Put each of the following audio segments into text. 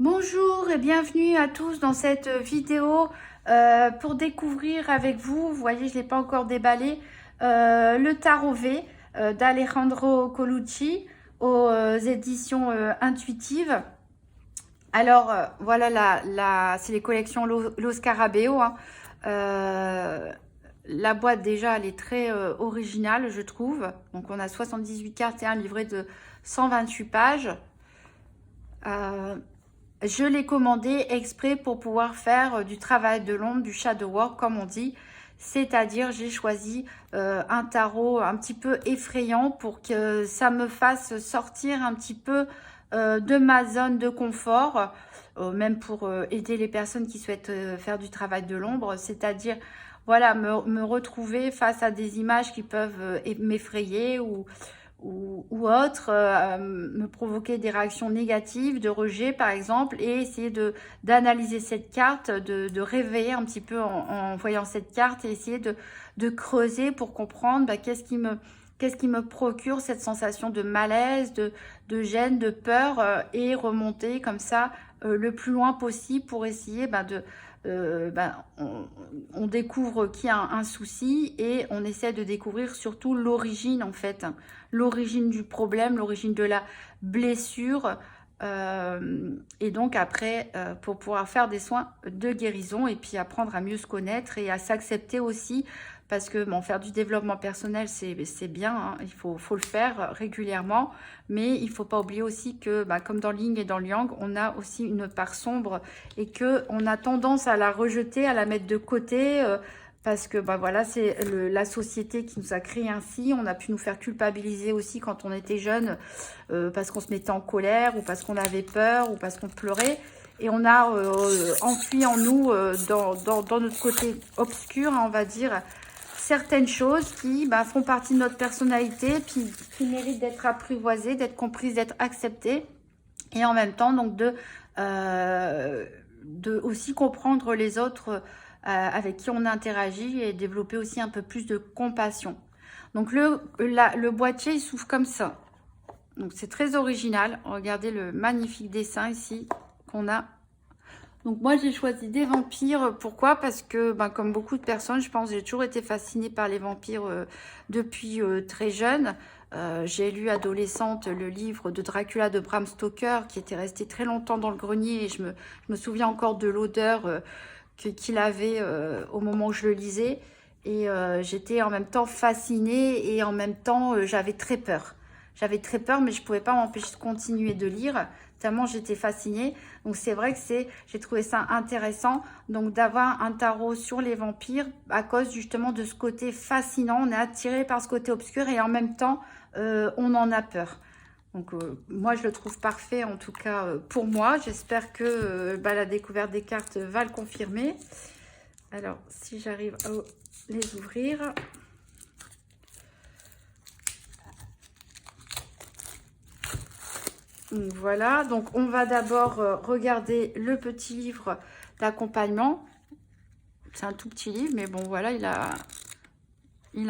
Bonjour et bienvenue à tous dans cette vidéo pour découvrir avec vous, vous voyez je ne l'ai pas encore déballé, le Tarot V d'Alejandro Colucci aux éditions intuitives. Alors voilà, c'est les collections Lo Scarabeo, hein. La boîte déjà elle est très originale je trouve, donc on a 78 cartes et un livret de 128 pages. Je l'ai commandé exprès pour pouvoir faire du travail de l'ombre, du shadow work comme on dit. C'est-à-dire j'ai choisi un tarot un petit peu effrayant pour que ça me fasse sortir un petit peu de ma zone de confort. Même pour aider les personnes qui souhaitent faire du travail de l'ombre. C'est-à-dire voilà, me retrouver face à des images qui peuvent m'effrayer ou autre, me provoquer des réactions négatives, de rejet par exemple, et essayer d'analyser cette carte, de réveiller un petit peu en voyant cette carte et essayer de creuser pour comprendre qu'est-ce qui me procure cette sensation de malaise, de gêne, de peur, et remonter comme ça le plus loin possible pour essayer on découvre qu'il y a un souci et on essaie de découvrir surtout l'origine en fait, l'origine du problème, l'origine de la blessure, et donc après pour pouvoir faire des soins de guérison et puis apprendre à mieux se connaître et à s'accepter aussi parce que faire du développement personnel c'est bien, hein, il faut le faire régulièrement, mais il ne faut pas oublier aussi que comme dans le yin et dans le yang, on a aussi une part sombre et que on a tendance à la rejeter, à la mettre de côté, parce que voilà, c'est la société qui nous a créé ainsi. On a pu nous faire culpabiliser aussi quand on était jeune, parce qu'on se mettait en colère ou parce qu'on avait peur ou parce qu'on pleurait. Et on a enfui en nous, dans notre côté obscur, hein, on va dire, certaines choses qui font partie de notre personnalité, puis qui méritent d'être apprivoisées, d'être comprises, d'être acceptées. Et en même temps, donc de aussi comprendre les autres avec qui on interagit et développer aussi un peu plus de compassion. Donc le boîtier, il s'ouvre comme ça. Donc c'est très original. Regardez le magnifique dessin ici qu'on a. Donc moi j'ai choisi des vampires. Pourquoi? Parce que comme beaucoup de personnes, je pense, j'ai toujours été fascinée par les vampires depuis très jeune. J'ai lu adolescente le livre de Dracula de Bram Stoker qui était resté très longtemps dans le grenier et je me souviens encore de l'odeur qu'il avait au moment où je le lisais. Et j'étais en même temps fascinée et en même temps j'avais très peur. J'avais très peur, mais je ne pouvais pas m'empêcher de continuer de lire, tellement j'étais fascinée. Donc c'est vrai que j'ai trouvé ça intéressant donc d'avoir un tarot sur les vampires à cause justement de ce côté fascinant. On est attiré par ce côté obscur et en même temps, on en a peur. Donc moi je le trouve parfait en tout cas pour moi. J'espère que la découverte des cartes va le confirmer. Alors si j'arrive à les ouvrir. Voilà, donc on va d'abord regarder le petit livre d'accompagnement. C'est un tout petit livre, mais bon voilà, il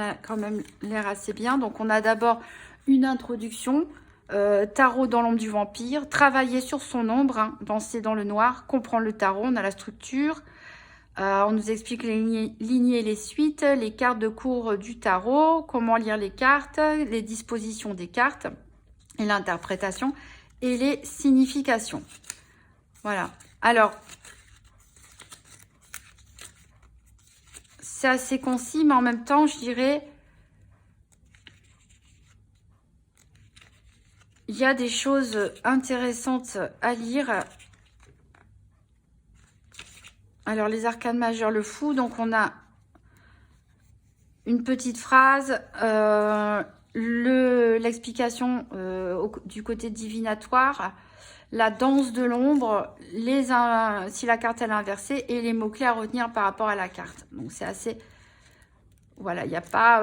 a quand même l'air assez bien. Donc on a d'abord une introduction, tarot dans l'ombre du vampire, travailler sur son ombre, hein, danser dans le noir, comprendre le tarot, on a la structure. On nous explique les lignées et les suites, les cartes de cours du tarot, comment lire les cartes, les dispositions des cartes et l'interprétation et les significations. Voilà. Alors, c'est assez concis, mais en même temps, je dirais, il y a des choses intéressantes à lire. Alors, les arcanes majeures, le fou. Donc, on a une petite phrase, l'explication du côté divinatoire, la danse de l'ombre, si la carte elle est inversée et les mots-clés à retenir par rapport à la carte. Donc c'est assez... Voilà, il n'y a pas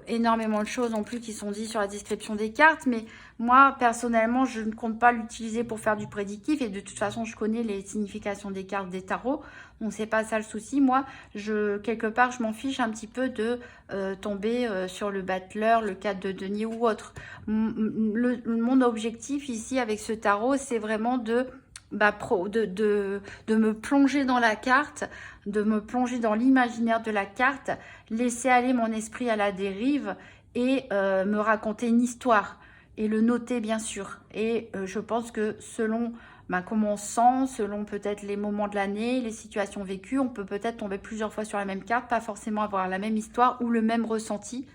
énormément de choses non plus qui sont dites sur la description des cartes, mais moi, personnellement, je ne compte pas l'utiliser pour faire du prédictif, et de toute façon, je connais les significations des cartes des tarots, donc c'est pas ça le souci. Moi, quelque part, je m'en fiche un petit peu de tomber sur le battleur, le 4 de denier ou autre. Mon objectif ici, avec ce tarot, c'est vraiment de de me plonger dans la carte, de me plonger dans l'imaginaire de la carte, laisser aller mon esprit à la dérive et me raconter une histoire et le noter bien sûr. Et je pense que selon comment on sent, selon peut-être les moments de l'année, les situations vécues, on peut peut-être tomber plusieurs fois sur la même carte, pas forcément avoir la même histoire ou le même ressenti.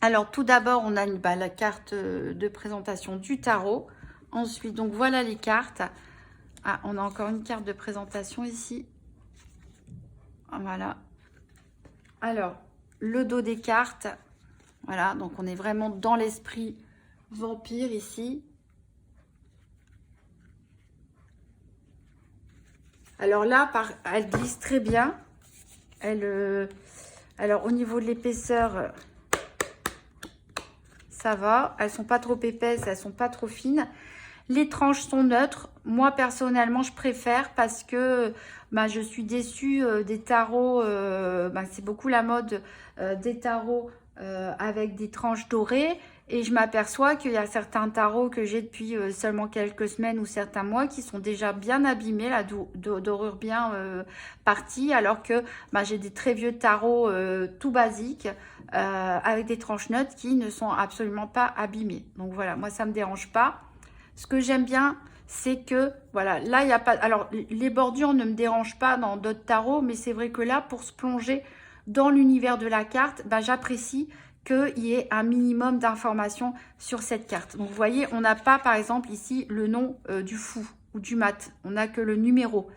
Alors tout d'abord, on a la carte de présentation du tarot. Ensuite, donc voilà les cartes. Ah, on a encore une carte de présentation ici. Voilà. Alors, le dos des cartes. Voilà, donc on est vraiment dans l'esprit vampire ici. Alors là, elle glisse très bien. Alors au niveau de l'épaisseur, ça va. Elles sont pas trop épaisses, elles sont pas trop fines. Les tranches sont neutres. Moi, personnellement, je préfère parce que je suis déçue des tarots. C'est beaucoup la mode des tarots avec des tranches dorées. Et je m'aperçois qu'il y a certains tarots que j'ai depuis seulement quelques semaines ou certains mois qui sont déjà bien abîmés, la dorure bien partie. Alors que j'ai des très vieux tarots tout basiques avec des tranches neutres qui ne sont absolument pas abîmés. Donc voilà, moi, ça ne me dérange pas. Ce que j'aime bien, c'est que, voilà, là, il n'y a pas... Alors, les bordures ne me dérangent pas dans d'autres tarots, mais c'est vrai que là, pour se plonger dans l'univers de la carte, j'apprécie qu'il y ait un minimum d'informations sur cette carte. Donc, vous voyez, on n'a pas, par exemple, ici, le nom du fou ou du mat. On n'a que le numéro.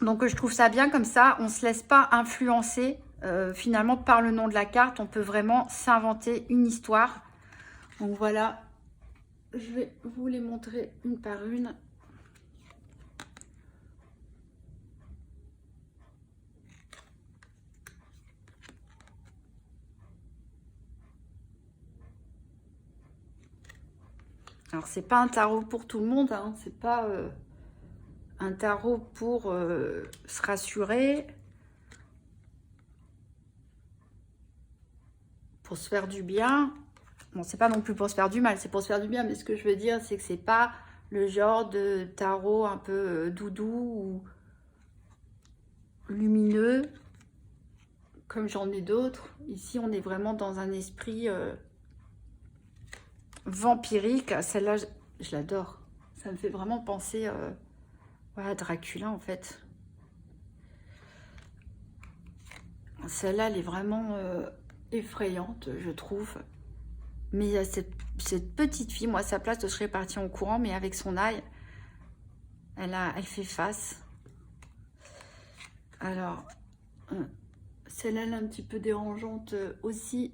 Donc, je trouve ça bien comme ça. On ne se laisse pas influencer, finalement, par le nom de la carte. On peut vraiment s'inventer une histoire. Donc, voilà. Je vais vous les montrer une par une. Alors, c'est pas un tarot pour tout le monde, hein. C'est pas un tarot pour se rassurer, pour se faire du bien. Bon, c'est pas non plus pour se faire du mal, c'est pour se faire du bien, mais ce que je veux dire, c'est que c'est pas le genre de tarot un peu doudou ou lumineux, comme j'en ai d'autres. Ici, on est vraiment dans un esprit vampirique. Celle-là, je l'adore. Ça me fait vraiment penser à Dracula, en fait. Celle-là, elle est vraiment effrayante, je trouve. Mais il y a cette petite fille, moi, à sa place, je serais partie en courant, mais avec son œil, elle fait face. Alors, celle-là, elle est un petit peu dérangeante aussi.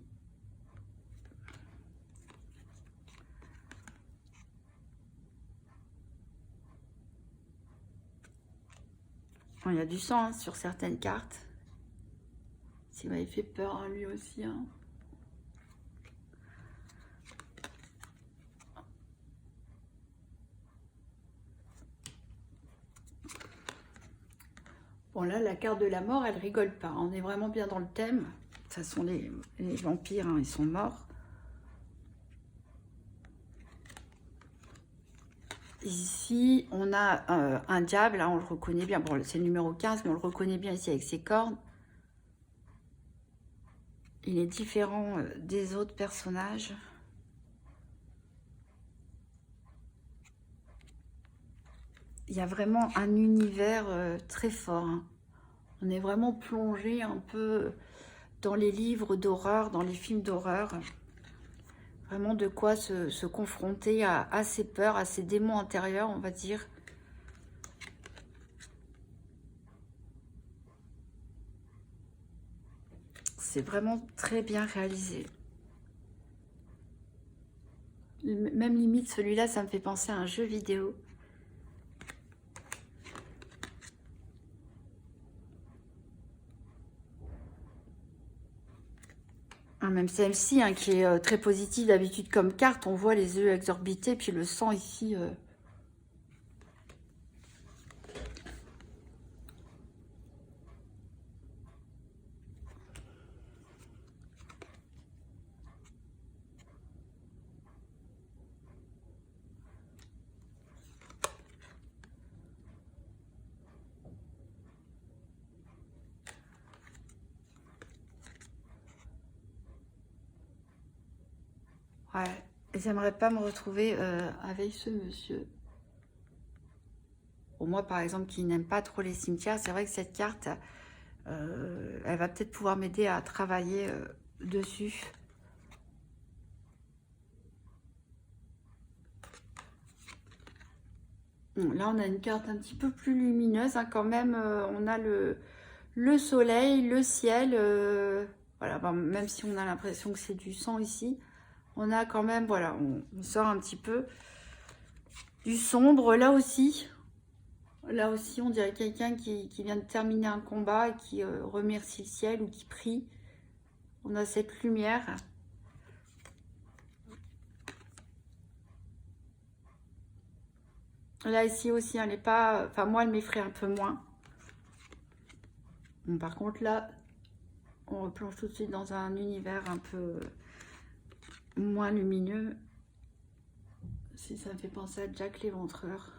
Bon, il y a du sang sur certaines cartes. Il m'avait fait peur, hein, lui aussi. Hein. Bon, là, la carte de la mort, elle rigole pas. On est vraiment bien dans le thème. De toute façon, les vampires, hein, ils sont morts. Ici, on a un diable. Là, on le reconnaît bien. Bon, c'est le numéro 15, mais on le reconnaît bien ici avec ses cornes. Il est différent des autres personnages. Il y a vraiment un univers très fort. Hein. On est vraiment plongé un peu dans les livres d'horreur, dans les films d'horreur. Vraiment de quoi se confronter à ses peurs, à ses démons intérieurs, on va dire. C'est vraiment très bien réalisé. Même limite, celui-là, ça me fait penser à un jeu vidéo. Même celle-ci, hein, qui est très positive d'habitude comme carte, on voit les yeux exorbités, puis le sang ici. Ouais, et j'aimerais pas me retrouver avec ce monsieur. Bon, moi, par exemple, qui n'aime pas trop les cimetières, c'est vrai que cette carte, elle va peut-être pouvoir m'aider à travailler dessus. Bon, là, on a une carte un petit peu plus lumineuse, hein, quand même. On a le soleil, le ciel. Voilà, bon, même si on a l'impression que c'est du sang ici, on a quand même, voilà, on sort un petit peu du sombre. Là aussi, on dirait quelqu'un qui vient de terminer un combat et qui remercie le ciel ou qui prie. On a cette lumière. Là, ici aussi, elle n'est pas... Enfin, moi, elle m'effraie un peu moins. Bon, par contre, là, on replonge tout de suite dans un univers un peu moins lumineux. Si ça me fait penser à Jack l'Éventreur.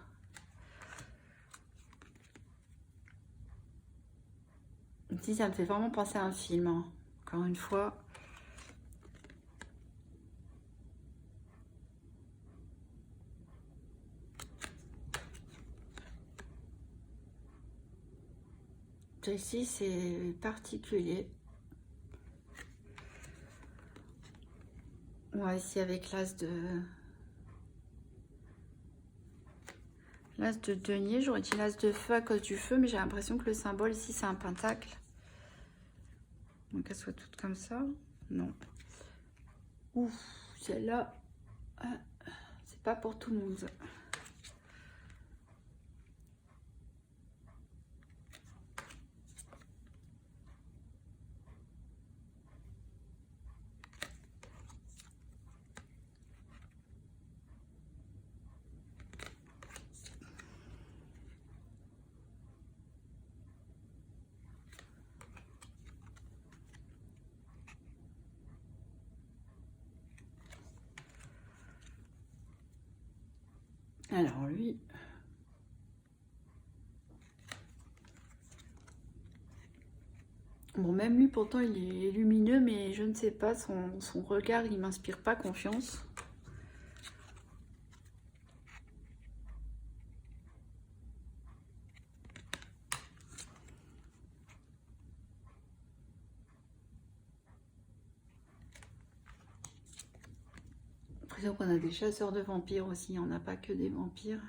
Si, ça me fait vraiment penser à un film, hein. Encore une fois. Ici, c'est particulier. Ouais, ici, avec l'as de denier, j'aurais dit l'as de feu à cause du feu, mais j'ai l'impression que le symbole ici, c'est un pentacle. Donc, qu'elle soit toute comme ça. Non. Ouf, celle-là, c'est pas pour tout le monde. Alors, lui... Bon, même lui, pourtant, il est lumineux, mais je ne sais pas, son regard, il m'inspire pas confiance. L'impression qu'on a des chasseurs de vampires aussi, on n'a pas que des vampires.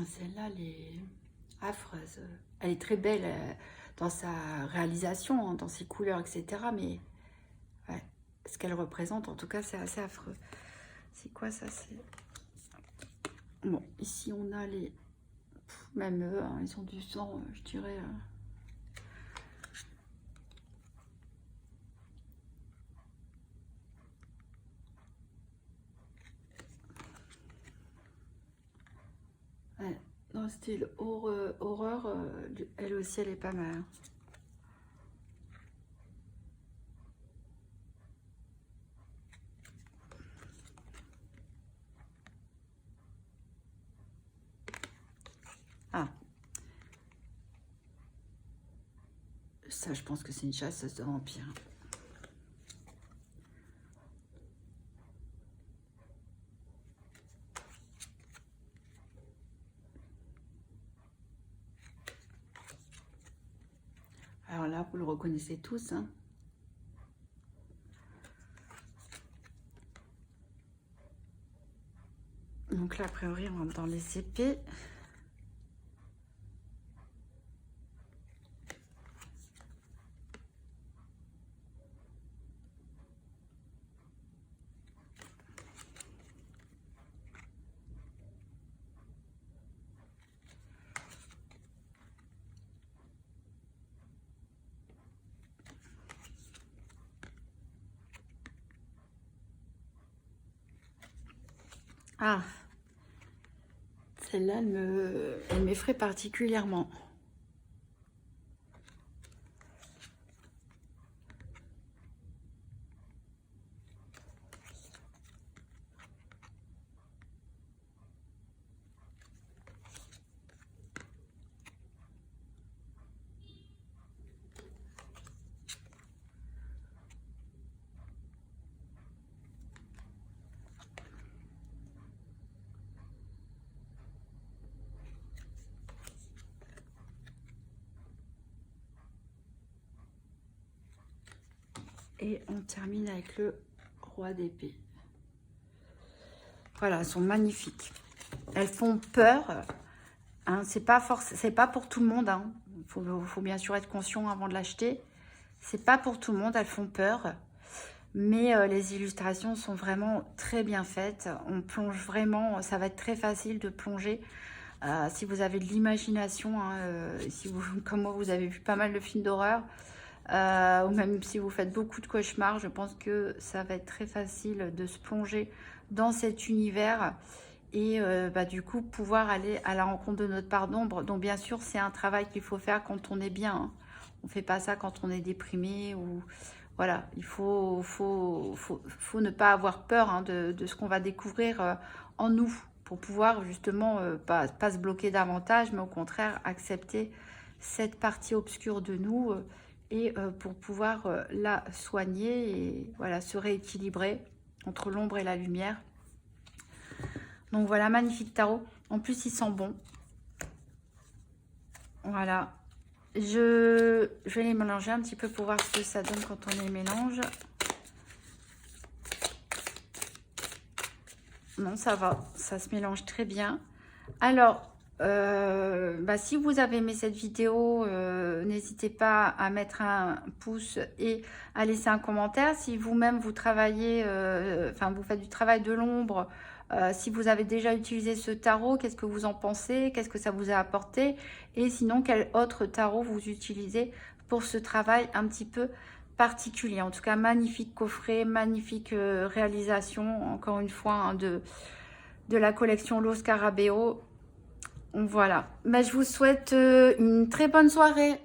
Celle-là, elle est affreuse. Elle est très belle dans sa réalisation, hein, dans ses couleurs, etc. Mais ouais, ce qu'elle représente, en tout cas, c'est assez affreux. C'est quoi ça? Bon, ici, on a les... Même eux, hein, ils ont du sang, je dirais... Ouais, dans le style horreur, elle aussi, elle est pas mal. Ah. Ça, je pense que c'est une chasseuse de vampires. Alors là, vous le reconnaissez tous, hein. Donc là, a priori, on rentre dans les épées. Ah, celle-là, elle m'effraie particulièrement. Et on termine avec le roi d'épée. Voilà, elles sont magnifiques. Elles font peur. Hein, c'est pas pour tout le monde. Hein. Faut bien sûr être conscient avant de l'acheter. C'est pas pour tout le monde, elles font peur. Mais les illustrations sont vraiment très bien faites. On plonge vraiment, ça va être très facile de plonger. Si vous avez de l'imagination, hein, si vous, comme moi, vous avez vu pas mal de films d'horreur, ou même si vous faites beaucoup de cauchemars, je pense que ça va être très facile de se plonger dans cet univers et du coup pouvoir aller à la rencontre de notre part d'ombre. Donc bien sûr, c'est un travail qu'il faut faire quand on est bien. Hein. On ne fait pas ça quand on est déprimé ou... Voilà, il faut ne pas avoir peur hein, de ce qu'on va découvrir en nous pour pouvoir justement pas se bloquer davantage, mais au contraire accepter cette partie obscure de nous et pour pouvoir la soigner et voilà, se rééquilibrer entre l'ombre et la lumière. Donc voilà, magnifique tarot. En plus, il sent bon. Voilà. Je vais les mélanger un petit peu pour voir ce que ça donne quand on les mélange. Non, ça va. Ça se mélange très bien. Alors, si vous avez aimé cette vidéo, n'hésitez pas à mettre un pouce et à laisser un commentaire. Si vous-même vous travaillez, vous faites du travail de l'ombre, si vous avez déjà utilisé ce tarot, qu'est-ce que vous en pensez? Qu'est-ce que ça vous a apporté? Et sinon, quel autre tarot vous utilisez pour ce travail un petit peu particulier? En tout cas, magnifique coffret, magnifique réalisation, encore une fois, hein, de la collection Lo Scarabeo. Voilà. Je vous souhaite une très bonne soirée.